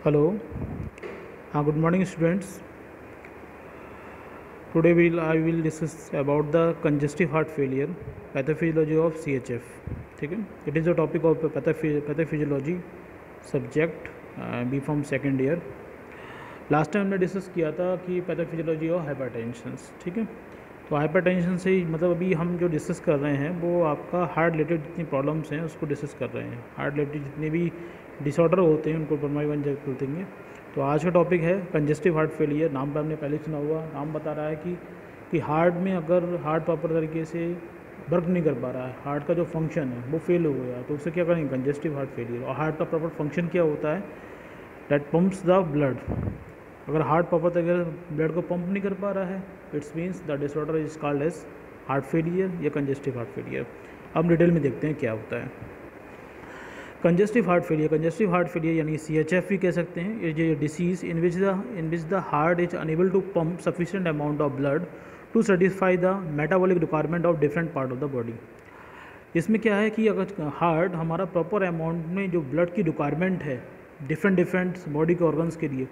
Hello. हाँ, good morning students. Today I will discuss about the congestive heart failure pathophysiology of CHF। ठीक है, it is the topic of pathophysiology subject B from second year. Last time हमने discuss किया था कि pathophysiology of हाइपरटेंशंस। ठीक है, तो hypertension से मतलब अभी हम जो डिस्कस कर रहे हैं वो आपका हार्ट रिलेटेड जितनी प्रॉब्लम्स हैं उसको डिस्कस कर रहे हैं। हार्ट रिलेटेड जितने भी डिसऑर्डर होते हैं उनको वन बाई वन जब देंगे। तो आज का टॉपिक है कंजेस्टिव हार्ट फेलियर। नाम पर हमने पहले सुना हुआ, नाम बता रहा है कि हार्ट में अगर हार्ट प्रॉपर तरीके से वर्क नहीं कर पा रहा है, हार्ट का जो फंक्शन है वो फेल हो गया, तो उससे क्या करेंगे, कंजेस्टिव हार्ट फेलियर। और हार्ट का प्रॉपर फंक्शन क्या होता है, दैट पम्प्स द ब्लड। अगर हार्ट प्रॉपर तरीके से ब्लड को पंप नहीं कर पा रहा है, it's means the disorder is called as heart failure या कंजेस्टिव हार्ट फेलियर। अब डिटेल में देखते हैं क्या होता है congestive heart failure. Congestive heart failure यानी CHF भी कह सकते हैं। It is disease in which the heart is unable to pump sufficient amount of blood to satisfy the metabolic requirement of different part of the body. इसमें क्या है कि अगर हार्ट हमारा प्रॉपर अमाउंट में जो ब्लड की रिक्वायरमेंट है डिफरेंट बॉडी के ऑर्गन्स के लिए,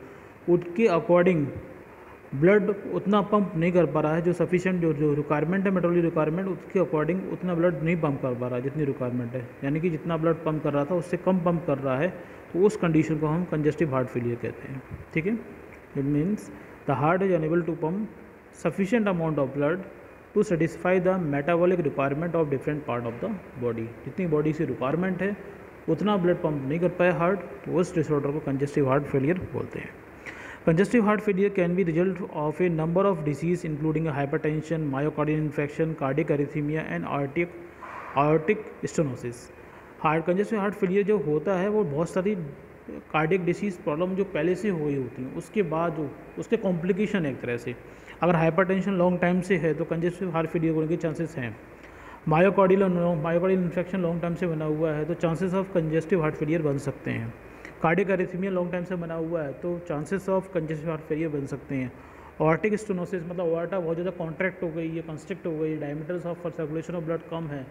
उसके अकॉर्डिंग ब्लड उतना पंप नहीं कर पा रहा है, जो सफिशिएंट जो रिक्वायरमेंट है मेटाबॉलिक रिक्वायरमेंट, उसके अकॉर्डिंग उतना ब्लड नहीं पंप कर पा रहा है जितनी रिक्वायरमेंट है, यानी कि जितना ब्लड पंप कर रहा था उससे कम पंप कर रहा है, तो उस कंडीशन को हम कंजेस्टिव हार्ट फेलियर कहते हैं। ठीक है, it means the heart is unable to pump sufficient amount of blood to satisfy the metabolic requirement of different part of the body. जितनी बॉडी से रिक्वायरमेंट है उतना ब्लड पंप नहीं कर पाया हार्ट, तो उस डिसऑर्डर को कंजेस्टिव हार्ट फेलियर बोलते हैं। Congestive heart failure can be the result of a number of diseases including hypertension, myocardial infarction, cardiac arrhythmia and aortic stenosis। Congestive heart failure जो होता है वो बहुत सारी कार्डियक डिसीज़ प्रॉब्लम जो पहले से हुई होती हैं उसके बाद जो उसके कॉम्प्लिकेशन एक तरह से, अगर हाइपरटेंशन लॉन्ग टाइम से है तो कंजेस्टिव हार्ट फेलियर होने के चांसेस हैं। मायोकार्डियल इन्फेक्शन लॉन्ग टाइम से बना हुआ है तो chances of congestive heart failure बन सकते हैं। कार्डियक अरिथमिया लॉन्ग टाइम से बना हुआ है तो chances of congestive heart failure बन सकते हैं। ऑर्टिक स्टेनोसिस मतलब ऑर्टा बहुत ज़्यादा कॉन्ट्रैक्ट हो गई है, कंस्ट्रिक्ट हो गई, diameters of circulation of blood कम है,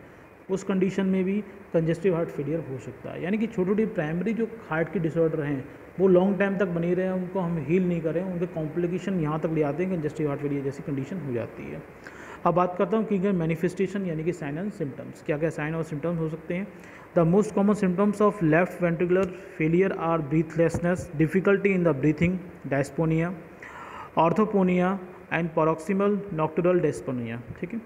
उस कंडीशन में भी कंजेस्टिव हार्ट फेलियर हो सकता है। यानी कि छोटी छोटी प्राइमरी जो हार्ट की डिसऑर्डर हैं वो लॉन्ग टाइम तक बनी रहे हैं, उनको हम हील नहीं करें, उनके कॉम्प्लिकेशन यहाँ तक ले आते हैं, कंजेस्टिव हार्ट फेलियर जैसी कंडीशन हो जाती है। अब बात करता हूँ कि मैनिफेस्टेशन यानी कि साइन एंड सिम्टम्स, क्या क्या साइन और सिम्टम्स हो सकते हैं। The most common symptoms of left ventricular failure are breathlessness, difficulty in the breathing, dyspnoea, orthopnoea and paroxysmal nocturnal dyspnoea. ठीक है,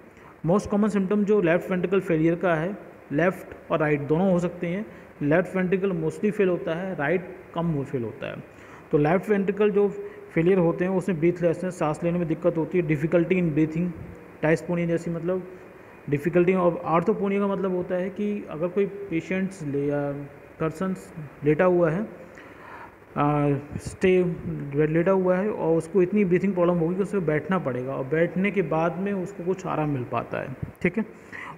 मोस्ट कॉमन सिम्टम जो लेफ्ट वेंट्रिकल फेलियर का है, लेफ्ट और राइट दोनों हो सकते हैं। लेफ्ट वेंट्रिकल मोस्टली फेल होता है, राइट कम फेल होता है। तो लेफ्ट वेंट्रिकल जो फेलियर होते हैं उसमें ब्रीथलेसनेस, सांस लेने में दिक्कत होती है, डिफिकल्टी इन ब्रीथिंग, डायस्पोनिया जैसी मतलब डिफ़िकल्टी। और ऑर्थोपोनिया का मतलब होता है कि अगर कोई पेशेंट्स या पर्सन्स लेटा हुआ है, लेटा हुआ है और उसको इतनी ब्रीथिंग प्रॉब्लम होगी कि उसे बैठना पड़ेगा और बैठने के बाद में उसको कुछ आराम मिल पाता है। ठीक है,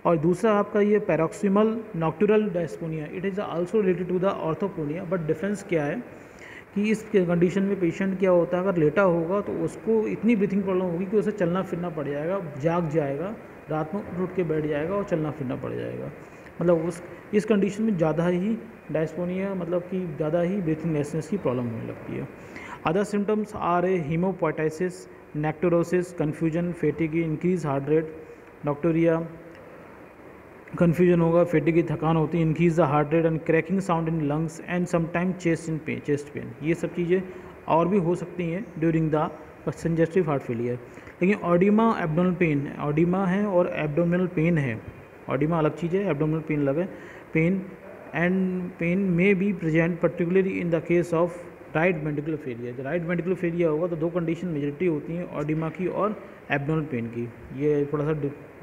और दूसरा आपका ये paroxysmal nocturnal dyspnoea, it is also related to the orthopnoea, but difference क्या है कि इस कंडीशन में पेशेंट क्या होता है, अगर लेटा होगा तो उसको इतनी ब्रीथिंग प्रॉब्लम होगी कि उसे चलना फिरना पड़ जाएगा, जाग जाएगा, रात में उठ के बैठ जाएगा और चलना फिरना पड़ जाएगा। मतलब इस कंडीशन में ज़्यादा ही डायस्पोनिया मतलब कि ज़्यादा ही ब्रीथिंग लेसनेस की प्रॉब्लम होने लगती है। Other symptoms are a haemoptysis, necrosis, confusion, fatigue, increase heart rate, nocturia, confusion होगा, फेटिगी थकान होती है, increase the heart rate and cracking sound in lungs and sometime chest pain. ये सब चीज़ें और भी हो सकती हैं during the congestive heart failure. लेकिन ऑडिमा एब्डोमिनल पेन, ऑडिमा है और एब्डोमिनल पेन है, ऑडिमा अलग चीज़ है, एब्डोमिनल पेन अलग है। पेन में be present particularly in the case of right ventricular failure. जब राइट वेंट्रिकुलर फेलियर होगा तो दो कंडीशन मेजॉरिटी होती हैं, ऑडिमा की और एब्डोमिनल पेन की। ये थोड़ा सा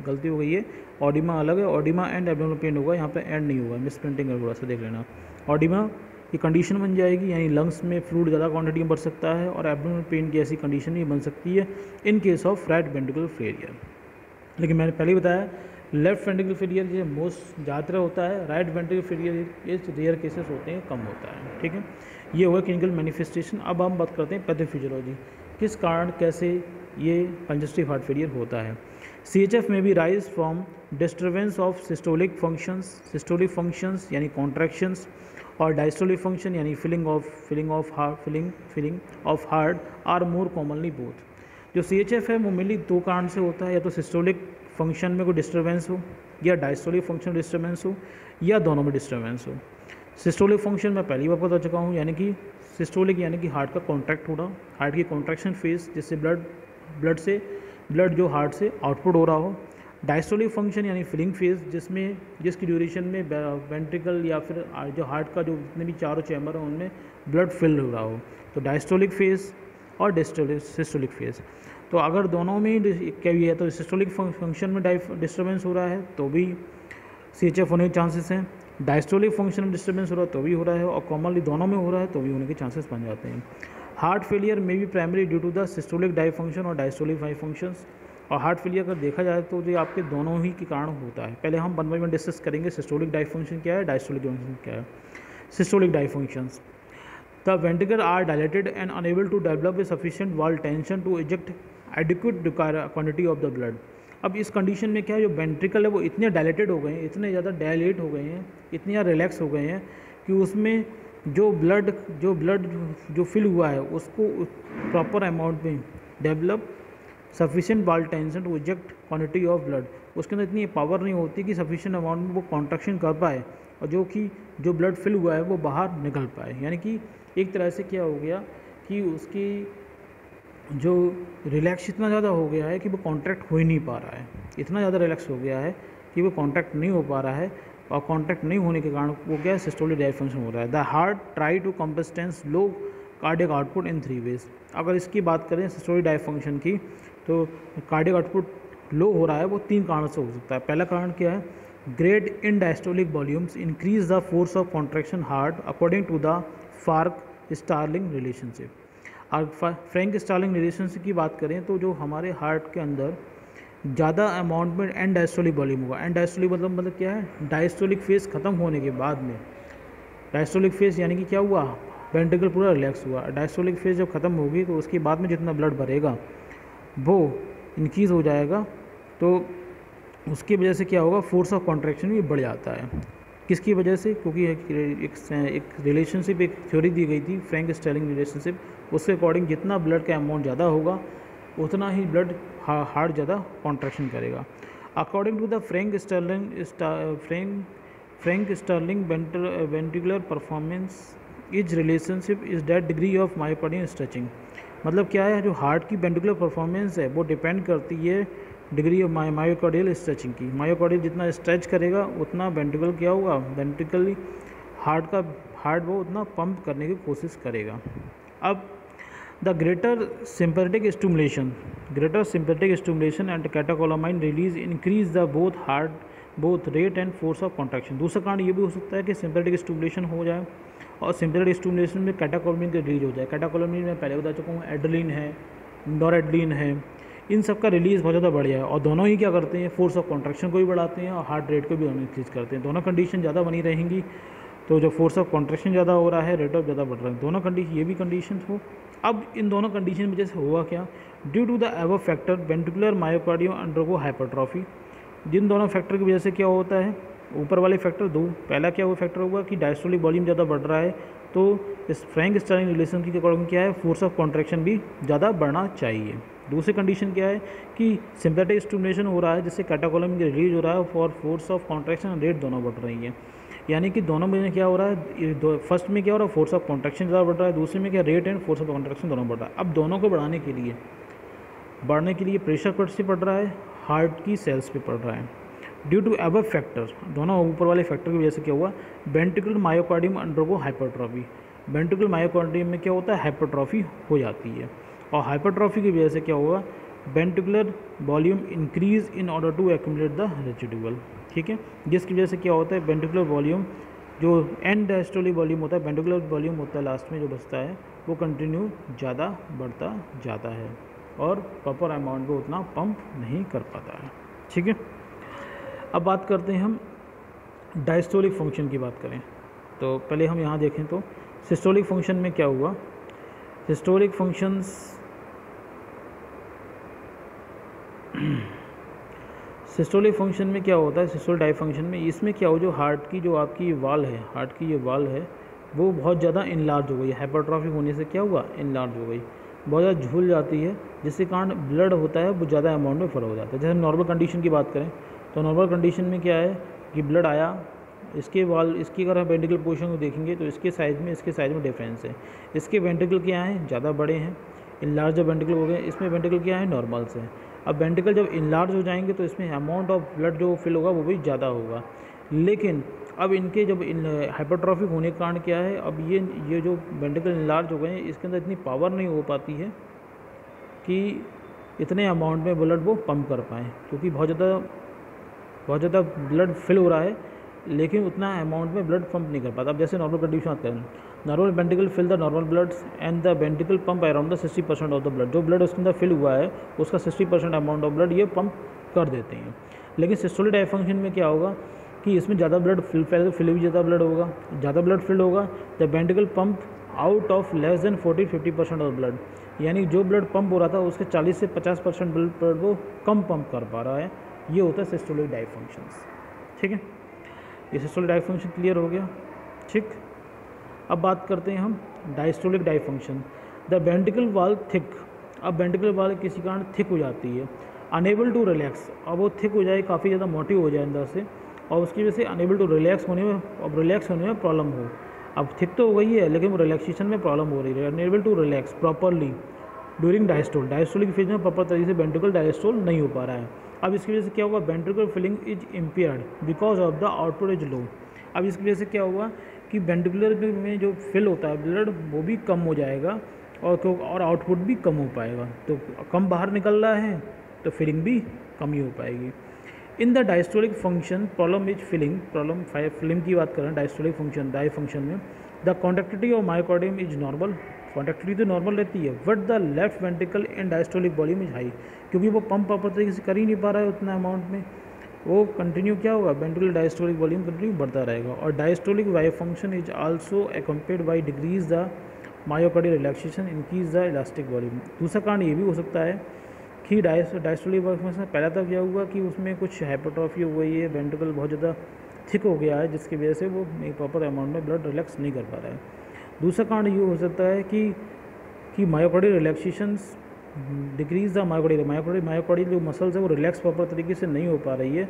गलती हो गई है, ऑडिमा अलग है, ऑडिमा एंड एब्डोमिनल पेन होगा, यहाँ पे एंड नहीं होगा, मिस प्रिंटिंग है, थोड़ा सा देख लेना। ऑडिमा की कंडीशन बन जाएगी, यानी लंग्स में फ्लूइड ज़्यादा क्वांटिटी में बढ़ सकता है, और एब्डोमिनल पेन की ऐसी कंडीशन भी बन सकती है in case of right ventricular failure. लेकिन मैंने पहले ही बताया लेफ्ट वेंट्रिकुलर फेलियर जो मोस्ट ज़्यादातर होता है, राइट वेंट्रिकुलर फेलियर ये रेयर केसेस होते हैं, कम होता है। ठीक है, ये हुआ क्लिनिकल मैनिफेस्टेशन। अब हम बात करते हैं पैथोफिजियोलॉजी, किस कारण कैसे ये कंजेस्टिव हार्ट फेलियर होता है। CHF में भी rise from disturbance of systolic functions यानी कॉन्ट्रैक्शंस और डायस्टोलिक फंक्शन यानी filling of heart or more commonly both. जो CHF है वो मेनली दो कारण से होता है, या तो सिस्टोलिक फंक्शन में कोई डिस्टर्बेंस हो या डायस्टोलिक फंक्शन डिस्टर्बेंस हो या दोनों में डिस्टर्बेंस हो। सिस्टोलिक फंक्शन मैं पहली बार बता चुका हूँ, यानी कि सिस्टोलिक यानी कि हार्ट का कॉन्ट्रैक्ट होना, हार्ट की कॉन्ट्रैक्शन फेज जिससे ब्लड जो हार्ट से आउटपुट हो रहा हो। डायस्टोलिक फंक्शन यानी फिलिंग फेज जिसकी ड्यूरेशन में वेंट्रिकल या फिर जो हार्ट का जो जितने भी चारों चैम्बर हैं उनमें ब्लड फिल हो रहा हो, तो डायस्टोलिक फेज और सिस्टोलिक फेज। तो अगर दोनों में क्या है तो सिस्टोलिक फंक्शन में डिस्टर्बेंस हो रहा है तो भी CHF होने के चांसेस हैं, डायस्टोलिक फंक्शन में डिस्टर्बेंस हो रहा है तो भी हो रहा है, और कॉमनली दोनों में हो रहा है तो भी होने के चांसेस बन जाते हैं। हार्ट फेलियर में भी primary due to the systolic dysfunction और डायस्टोलिक फंक्शंस। और हार्ट फेलियर अगर देखा जाए तो ये आपके दोनों ही के कारण होता है। पहले हम 1 बाय 1 डिस्कस करेंगे सिस्टोलिक डायफंक्शन क्या है, डायस्टोलिक फंक्शन क्या है। Systolic dysfunctions, the ventricle are dilated and unable to develop a sufficient wall tension to eject adequate quantity of the blood. अब इस कंडीशन में क्या है, जो वेंट्रिकल है वो इतने डायलेटेड हो गए हैं, इतने ज़्यादा डायलेट हो गए हैं, इतने ज़्यादा रिलैक्स हो गए हैं कि उसमें जो ब्लड जो फिल हुआ है उसको प्रॉपर अमाउंट में develop sufficient wall tension to eject quantity of blood. उसके अंदर इतनी पावर नहीं होती कि सफिशिएंट अमाउंट में वो कॉन्ट्रैक्शन कर पाए और जो ब्लड फिल हुआ है वो बाहर निकल पाए। यानी कि एक तरह से क्या हो गया कि उसकी जो रिलैक्स इतना ज़्यादा हो गया है कि वो कॉन्ट्रैक्ट हो ही नहीं पा रहा है, इतना ज़्यादा रिलैक्स हो गया है कि वो कॉन्ट्रैक्ट नहीं हो पा रहा है, और कॉन्ट्रैक्ट नहीं होने के कारण वो क्या है, सिस्टोलिक डायफंक्शन हो रहा है। The heart try to compensate low cardiac output in 3 ways. अगर इसकी बात करें सिस्टोलिक डायफंक्शन की, तो कार्डियक आउटपुट लो हो रहा है वो 3 कारण से हो सकता है। पहला कारण क्या है, great in diastolic volumes increase the force of contraction heart according to the Frank Starling relationship. और फ्रैंक स्टार्लिंग रिलेशनशिप की बात करें तो जो हमारे हार्ट के अंदर ज़्यादा अमाउंट में एंड डायस्टोलिक वॉल्यूम होगा। एंड डायस्टोलिक मतलब क्या है, डायस्टोलिक फेज ख़त्म होने के बाद में, डायस्टोलिक फेज यानी कि क्या हुआ, वेंट्रिकल पूरा रिलैक्स हुआ। डायस्टोलिक फेज जब ख़त्म होगी तो उसके बाद में जितना ब्लड भरेगा वो इंक्रीज़ हो जाएगा, तो उसकी वजह से क्या होगा, फोर्स ऑफ कॉन्ट्रैक्शन भी बढ़ जाता है। किसकी वजह से, क्योंकि एक रिलेशनशिप, एक थ्योरी दी गई थी फ्रैंक स्टार्लिंग रिलेशनशिप, उसके अकॉर्डिंग जितना ब्लड का अमाउंट ज़्यादा होगा उतना ही ब्लड हार्ट ज़्यादा कॉन्ट्रैक्शन करेगा। According to the Frank Starling ventricular performance is relationship is that degree of myocardial stretching. मतलब क्या है, जो हार्ट की वेंट्रिकुलर परफॉर्मेंस है वो डिपेंड करती है डिग्री ऑफ मायोकार्डियल स्ट्रेचिंग की। मायोकार्डियल जितना स्ट्रेच करेगा उतना वेंट्रिकल क्या होगा, वेंट्रिकली हार्ट वो उतना पंप करने की कोशिश करेगा। अब the greater sympathetic stimulation and catecholamine release increase the both rate and force of contraction. दूसरा कारण ये भी हो सकता है कि सिंपैथेटिक स्टिमुलेशन हो जाए और सिंपैथेटिक स्टिमुलेशन में कैटेकोलामाइन का रिलीज हो जाए। कैटेकोलामाइन मैं पहले बता चुका हूँ, एड्रेनलिन है, नॉरएड्रेनलिन है, इन सब का रिलीज़ बहुत ज़्यादा बढ़ जाए, और दोनों ही क्या करते हैं, फोर्स ऑफ कॉन्ट्रैक्शन को भी बढ़ाते हैं और हार्ट रेट को भी इंक्रीज करते हैं। दोनों कंडीशन ज़्यादा बनी रहेंगी तो जो फोर्स ऑफ कॉन्ट्रैक्शन ज़्यादा हो रहा है, रेट ऑफ ज़्यादा बढ़ रहा है, दोनों कंडीशन ये भी कंडीशन हो। अब इन दोनों कंडीशन की वजह से हुआ क्या, due to the above factor ventricular myocardium undergo hypertrophy. जिन दोनों फैक्टर की वजह से क्या होता है, ऊपर वाले फैक्टर दो, पहला क्या वो फैक्टर होगा कि डायस्टोलिक वॉल्यूम ज़्यादा बढ़ रहा है, तो इस फ्रैंक स्टार्लिंग रिलेशन के अकॉर्डिंग क्या है, फोर्स ऑफ कॉन्ट्रैक्शन भी ज़्यादा बढ़ना चाहिए। दूसरी कंडीशन क्या है कि सिंपैथेटिक स्टिमुलेशन हो रहा है जिससे कैटेकोलामाइन रिलीज हो रहा है और फोर्स ऑफ कॉन्ट्रैक्शन रेट दोनों बढ़ रही है। यानी कि दोनों में क्या हो रहा है, फर्स्ट में क्या हो रहा है, फोर्स ऑफ कॉन्ट्रैक्शन ज़्यादा बढ़ रहा है, दूसरे में क्या rate and force of contraction दोनों बढ़ रहा है। अब दोनों को बढ़ने के लिए प्रेशर पर से पड़ रहा है, हार्ट की सेल्स पे पड़ रहा है। ड्यू टू एबव फैक्टर, दोनों ऊपर वाले फैक्टर की वजह से क्या हुआ, ventricular myocardium undergo hypertrophy. Ventricular myocardium में क्या होता है, हाइपरट्रॉफी हो जाती है, और हाइपरट्रॉफी की वजह से क्या होगा, ventricular volume increase in order to accumulate the residual. ठीक है, जिसकी वजह से क्या होता है, वेंट्रिकुलर वॉल्यूम जो एंड डायस्टोलिक वॉल्यूम होता है, वेंट्रिकुलर वॉल्यूम होता है लास्ट में जो बचता है, वो कंटिन्यू ज़्यादा बढ़ता जाता है और प्रॉपर अमाउंट को उतना पंप नहीं कर पाता है। ठीक है, अब बात करते हैं हम डायस्टोलिक फंक्शन की बात करें तो पहले हम यहाँ देखें तो सिस्टोलिक फंक्शन में क्या हुआ। सिस्टोलिक फंक्शन में क्या होता है, सिस्टोलिक डायफंक्शन में इसमें क्या हो, जो हार्ट की जो आपकी वाल है, हार्ट की ये वाल है वो बहुत ज़्यादा इनलार्ज हो गई, हाइपरट्रॉफी होने से क्या हुआ, इनलार्ज हो गई, बहुत ज़्यादा झूल जाती है, जिसके कारण ब्लड होता है वो ज़्यादा अमाउंट में फ्लो हो जाता है। जैसे नॉर्मल कंडीशन की बात करें तो नॉर्मल कंडीशन में क्या है कि ब्लड आया, इसके इसकी अगर हम वेंट्रिकल पोर्शन को देखेंगे तो इसके साइज में डिफरेंस है। इसके वेंट्रिकल क्या हैं, ज़्यादा बड़े हैं, इनलार्ज वेंट्रिकल हो गए, इसमें वेंट्रिकल क्या है, नॉर्मल से। अब वेंट्रिकल जब इनलार्ज हो जाएंगे तो इसमें अमाउंट ऑफ ब्लड जो फिल होगा वो भी ज़्यादा होगा। लेकिन अब इनके जब हाइपरट्रॉफिक होने के कारण क्या है, अब ये जो वेंट्रिकल इनलार्ज हो गए हैं, इसके अंदर इतनी पावर नहीं हो पाती है कि इतने अमाउंट में ब्लड वो पंप कर पाएँ, क्योंकि बहुत ज़्यादा ब्लड फिल हो रहा है लेकिन उतना अमाउंट में ब्लड पंप नहीं कर पाता। अब जैसे नॉर्मल कंडीशन बात करें, normal ventricle fill the normal blood and the ventricle pump around the 60% of the blood. जो ब्लड उसके अंदर फिल हुआ है उसका 60% अमाउंट ऑफ ब्लड ये पंप कर देते हैं। लेकिन सिस्टोलिक डायफंक्शन में क्या होगा कि इसमें ज़्यादा ब्लड फिल भी ज़्यादा ब्लड होगा, ज़्यादा ब्लड फिल होगा, the ventricle pump out of less than 40-50% of blood, यानी जो ब्लड पंप हो रहा था उसके 40 से 50% ब्लड वो कम पंप कर पा रहा है। ये होता है सिस्टोलिक डायफंक्शंस। ठीक है, ये सिस्टोलिक डायफंक्शन क्लियर हो गया। ठीक, अब बात करते हैं हम डायस्टोलिक डायफंक्शन। द वेंट्रिकल वाल थिक, अब वेंट्रिकल वाल किसी कारण थिक हो जाती है, अनेबल टू रिलैक्स, अब वो थिक हो जाए, काफ़ी ज़्यादा मोटी हो जाए अंदर से, और उसकी वजह से अनेबल टू रिलैक्स होने में, अब रिलैक्स होने में प्रॉब्लम हो। अब थिक तो हो गई है लेकिन वो रिलैक्सेशन में प्रॉब्लम हो रही है, unable to relax properly during diastole, diastolic phase में प्रॉपर तरीके से वेंट्रिकल डायस्टोल नहीं हो पा रहा है। अब इसकी वजह से क्या होगा, ventricle filling is impaired because of the output is low. अब इसकी वजह से क्या हुआ कि वेंट्रिकुलर में जो फिल होता है ब्लड वो भी कम हो जाएगा और आउटपुट भी कम हो पाएगा, तो कम बाहर निकल रहा है तो फिलिंग भी कम ही हो पाएगी। In the diastolic function problem is filling की बात करें डायस्टोलिक फंक्शन डायफंक्शन में, the contractility of myocardium is normal, contractility तो नॉर्मल रहती है, but the left ventricle in diastolic volume is high, क्योंकि वो पंप प्रॉपर तरीके से कर ही नहीं पा रहा है उतना अमाउंट में, वो कंटिन्यू क्या होगा, वेंट्रिकल डायस्टोलिक वॉल्यूम कंटिन्यू बढ़ता रहेगा। और diastolic wave function is also accompanied by decrease the myocardial relaxation, increase the elastic volume. दूसरा कारण ये भी हो सकता है कि डायस्टोलिक वाइव फंक्शन पहला तक क्या हुआ कि उसमें कुछ हाइपरट्रॉफी हो गई है, वेंट्रिकल बहुत ज़्यादा थिक हो गया है, जिसकी वजह से वो प्रॉपर अमाउंट में ब्लड रिलैक्स नहीं कर पा रहा है। दूसरा कारण ये हो सकता है कि myocardial relaxations decrease the myocardial जो मसल्स है वो रिलैक्स प्रॉपर तरीके से नहीं हो पा रही है,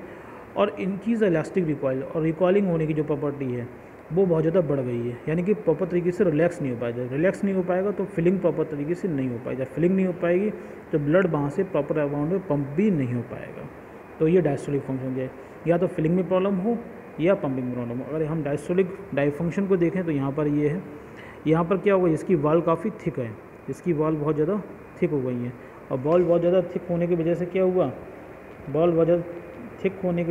और इनकीज इलास्टिक रिकॉइल, और रिकॉइलिंग होने की जो प्रॉपर्टी है वो बहुत ज़्यादा बढ़ गई है, यानी कि प्रॉपर तरीके से रिलैक्स नहीं हो पाएगा। रिलैक्स नहीं हो पाएगा तो फिलिंग प्रॉपर तरीके से नहीं हो पाएगी, जब फिलिंग नहीं हो पाएगी तो ब्लड वहाँ से प्रॉपर अमाउंट में पंप भी नहीं हो पाएगा। तो ये डायस्टोलिक फंक्शन है, या तो फिलिंग में प्रॉब्लम हो या पंपिंग प्रॉब्लम हो। अगर हम डायस्टोलिक डायफंक्शन को देखें तो यहाँ पर ये है, यहाँ पर क्या होगा, इसकी वॉल काफ़ी थिक है, इसकी वॉल बहुत ज़्यादा थिक हो गई है, और बॉल बहुत ज़्यादा थिक होने की वजह से क्या हुआ, बॉल बहुत ज़्यादा थिक होने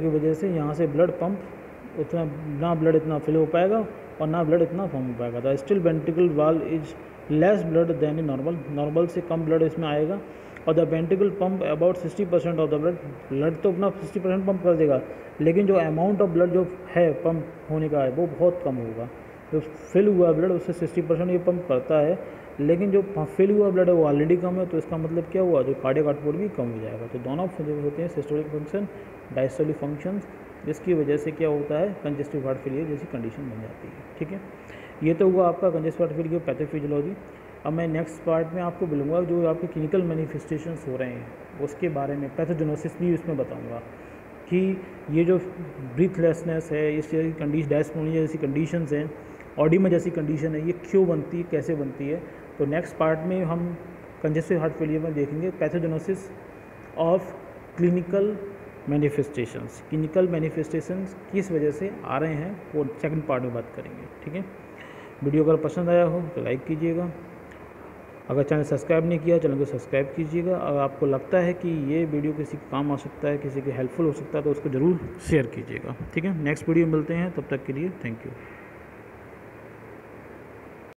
की वजह से यहाँ से ब्लड पंप उतना, ना ब्लड इतना फिल हो पाएगा और ना ब्लड इतना पंप हो पाएगा। The still ventricle wall is less blood than normal से कम ब्लड इसमें आएगा, और the ventricle pump about 60% of the blood तो अपना 60% पंप कर देगा, लेकिन जो अमाउंट ऑफ ब्लड जो है पंप होने का है वो बहुत कम होगा। जो फिल हुआ ब्लड उससे 60% ये पंप करता है, लेकिन जो फिल हुआ ब्लड है वो ऑलरेडी कम है, तो इसका मतलब क्या हुआ, जो कार्डियक आउटपुट भी कम हो जाएगा। तो दोनों होते हैं सिस्टोलिक फंक्शन, डायस्टोलिक फंक्शन, जिसकी वजह से क्या होता है, कंजेस्टिव हार्ट फेलियर जैसी कंडीशन बन जाती है। ठीक है, ये तो हुआ आपका कंजेस्टिव हार्ट फेलियर की पैथोफिजियोलॉजी। अब मैं नेक्स्ट पार्ट में आपको बोलूँगा जो आपके क्लिनिकल मैनिफेस्टेशंस हो रहे हैं उसके बारे में, पैथोजेनोसिस भी उसमें बताऊँगा कि ये जो ब्रीथलेसनेस है, इस जैसी कंडीशन, डायस्पोनिया जैसी कंडीशंस हैं, ऑडिमा जैसी कंडीशन है, ये क्यों बनती है, कैसे बनती है। तो नेक्स्ट पार्ट में हम कंजेस्टिव हार्ट फेलियर में देखेंगे पैथोजेनोसिस ऑफ क्लिनिकल मैनिफेस्टेशंस किस वजह से आ रहे हैं, वो सेकंड पार्ट में बात करेंगे। ठीक है, वीडियो अगर पसंद आया हो तो लाइक कीजिएगा, अगर चैनल सब्सक्राइब नहीं किया चैनल को सब्सक्राइब कीजिएगा, अगर आपको लगता है कि ये वीडियो किसी के काम आ सकता है, किसी के हेल्पफुल हो सकता है तो उसको ज़रूर शेयर कीजिएगा। ठीक है, नेक्स्ट वीडियो मिलते हैं, तब तक के लिए थैंक यू।